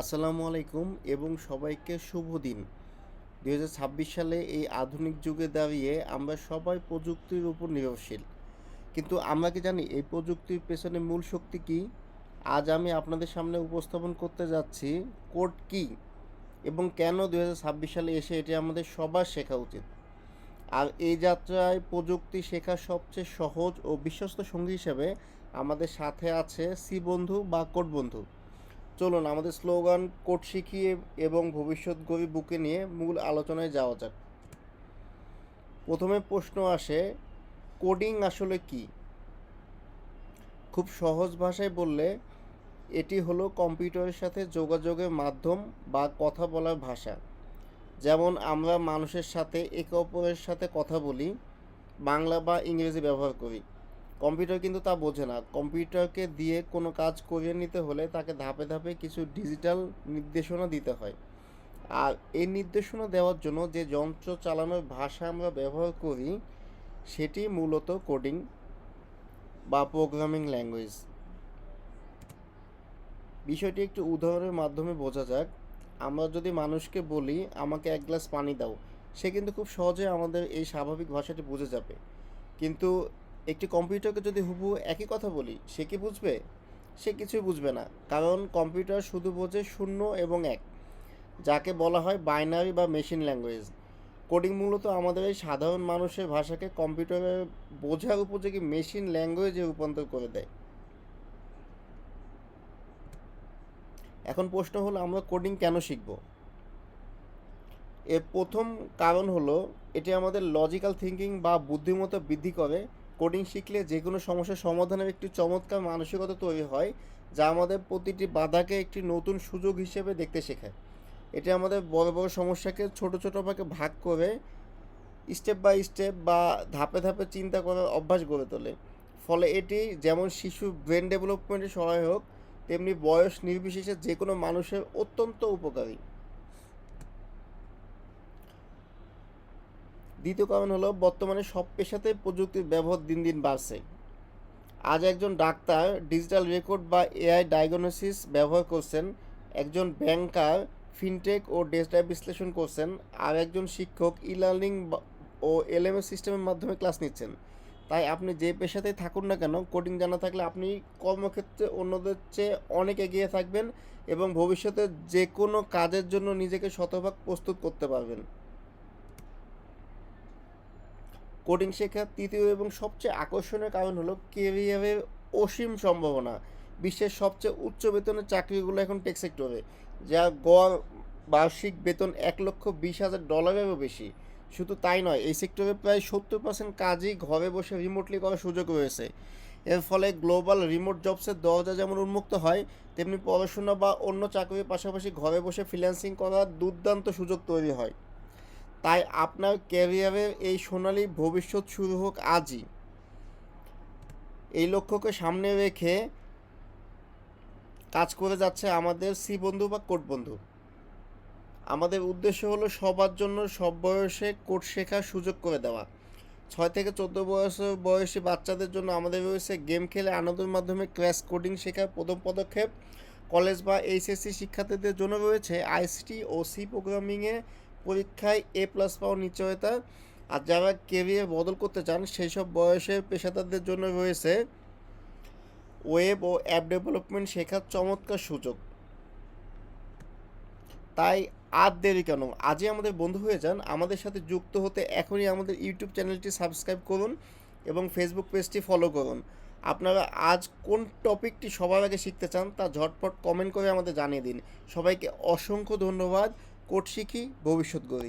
আসসালামু আলাইকুম এবং সবাইকে শুভ দিন। 2026 সালে এই আধুনিক যুগে দাঁড়িয়ে আমরা সবাই প্রযুক্তির উপর নির্ভরশীল। কিন্তু আমরা কি জানি এই প্রযুক্তির পেছনে মূল শক্তি কী? আজ আমি আপনাদের সামনে উপস্থাপন করতে যাচ্ছি কোড কী এবং কেন 2026 সালে এসে এটি আমাদের সবার শেখা উচিত। আর এই যাত্রায় প্রযুক্তি শেখার সবচেয়ে সহজ ও বিশ্বস্ত সঙ্গী হিসেবে আমাদের সাথে আছে সি বন্ধু বা কোড বন্ধু। চলুন আমাদের স্লোগান কোড শিখিয়ে এবং ভবিষ্যৎ গড়ি বুকে নিয়ে মূল আলোচনায় যাওয়া যাক। প্রথমে প্রশ্ন আসে, কোডিং আসলে কি? খুব সহজ ভাষায় বললে এটি হলো কম্পিউটারের সাথে যোগাযোগের মাধ্যম বা কথা বলার ভাষা। যেমন আমরা মানুষের সাথে একে অপরের সাথে কথা বলি, বাংলা বা ইংরেজি ব্যবহার করি। কম্পিউটার কিন্তু তা বোঝে না। কম্পিউটারকে দিয়ে কোনো কাজ করিয়ে নিতে হলে তাকে ধাপে ধাপে কিছু ডিজিটাল নির্দেশনা দিতে হয়। আর এই নির্দেশনা দেওয়ার জন্য যে যন্ত্র চালানোর ভাষা আমরা ব্যবহার করি সেটি মূলত কোডিং বা প্রোগ্রামিং ল্যাঙ্গুয়েজ। বিষয়টি একটু উদাহরণের মাধ্যমে বোঝা যাক। আমরা যদি মানুষকে বলি আমাকে এক গ্লাস পানি দাও, সে কিন্তু খুব সহজে আমাদের এই স্বাভাবিক ভাষাটি বুঝে যাবে। কিন্তু একটি কম্পিউটারকে যদি হুবহু একই কথা বলি, সে কি বুঝবে? সে কিছুই বুঝবে না, কারণ কম্পিউটার শুধু বোঝে শূন্য এবং এক, যাকে বলা হয় বাইনারি বা মেশিন ল্যাঙ্গুয়েজ। কোডিং মূলত আমাদের এই সাধারণ মানুষের ভাষাকে কম্পিউটারের বোঝার উপযোগী মেশিন ল্যাঙ্গুয়েজে রূপান্তর করে দেয়। এখন প্রশ্ন হলো, আমরা কোডিং কেন শিখব? এর প্রথম কারণ হলো এটি আমাদের লজিক্যাল থিঙ্কিং বা বুদ্ধিমত্তা বৃদ্ধি করে। কোডিং শিখলে যে কোনো সমস্যার সমাধানের একটি চমৎকার মানসিকতা তৈরি হয়, যা আমাদের প্রতিটি বাধাকে একটি নতুন সুযোগ হিসেবে দেখতে শেখায়। এটি আমাদের বড় বড় সমস্যাকে ছোট ছোট ভাগে ভাগ করে স্টেপ বাই স্টেপ বা ধাপে ধাপে চিন্তা করার অভ্যাস গড়ে তোলে। ফলে এটি যেমন শিশু ব্রেন ডেভেলপমেন্টে সহায়ক, তেমনি বয়স নির্বিশেষে যে কোনো মানুষের অত্যন্ত উপকারী। দ্বিতীয় কারণ হলো বর্তমানে সব পেশাতেই প্রযুক্তির ব্যবহার দিন দিন বাড়ছে। আজ একজন ডাক্তার ডিজিটাল রেকর্ড বা এআই ডায়াগনোসিস ব্যবহার করছেন, একজন ব্যাংকার ফিনটেক ও ডেটা বিশ্লেষণ করছেন, আর একজন শিক্ষক ই লার্নিং ও এলএমএস সিস্টেমের মাধ্যমে ক্লাস নিচ্ছেন। তাই আপনি যে পেশাতেই থাকুন না কেন, কোডিং জানা থাকলে আপনি কর্মক্ষেত্রে অন্যদের চেয়ে অনেক এগিয়ে থাকবেন এবং ভবিষ্যতে যে কোনো কাজের জন্য নিজেকে শতভাগ প্রস্তুত করতে পারবেন। কোডিং শেখার তৃতীয় এবং সবচেয়ে আকর্ষণীয় কারণ হলো কেরিয়ারের অসীম সম্ভাবনা। বিশ্বের সবচেয়ে উচ্চ বেতনের চাকরিগুলো এখন টেক সেক্টরে, যা গড় বার্ষিক বেতন $1,20,000-এরও বেশি। শুধু তাই নয়, এই সেক্টরে প্রায় 70% কাজই ঘরে বসে রিমোটলি করার সুযোগ রয়েছে। এর ফলে গ্লোবাল রিমোট জবসের দরজা যেমন উন্মুক্ত হয়, তেমনি পড়াশোনা বা অন্য চাকরির পাশাপাশি ঘরে বসে ফ্রিল্যান্সিং করার দুর্দান্ত সুযোগ তৈরি হয়। তাই আপনার ক্যারিয়ারের এই সোনালি ভবিষ্যৎ শুরু হোক আজই। এই লক্ষ্যকে সামনে রেখে কাজ করে যাচ্ছে আমাদের সি বন্ধু বা কোড বন্ধু। আমাদের উদ্দেশ্য হলো সবার জন্য সব বয়সে কোড শেখার সুযোগ করে দেওয়া। 6 থেকে 14 বছর বয়সী বাচ্চাদের জন্য আমাদের রয়েছে গেম খেলে আনন্দের মাধ্যমে ক্র্যাশ কোডিং শেখার প্রথম পদক্ষেপ। কলেজ বা এইচএসসি শিক্ষার্থীদের জন্য রয়েছে আইসিটি ও সি প্রোগ্রামিংয়ে পরীক্ষায় A+ পাওয়ার নিশ্চয়তা। আর যারা কেরিয়ার বদল করতে চান সেই সব বয়সের পেশাদারদের জন্য রয়েছে ওয়েব ও অ্যাপ ডেভেলপমেন্ট শেখার চমৎকার সুযোগ। তাই আর দেরি কেন, আজই আমাদের বন্ধু হয়ে যান। আমাদের সাথে যুক্ত হতে এখনই আমাদের ইউটিউব চ্যানেলটি সাবস্ক্রাইব করুন এবং ফেসবুক পেজটি ফলো করুন। আপনারা আজ কোন টপিকটি সবার আগে শিখতে চান তা ঝটপট কমেন্ট করে আমাদের জানিয়ে দিন। সবাইকে অসংখ্য ধন্যবাদ। কোড শিখি, ভবিষ্যৎ গড়ি।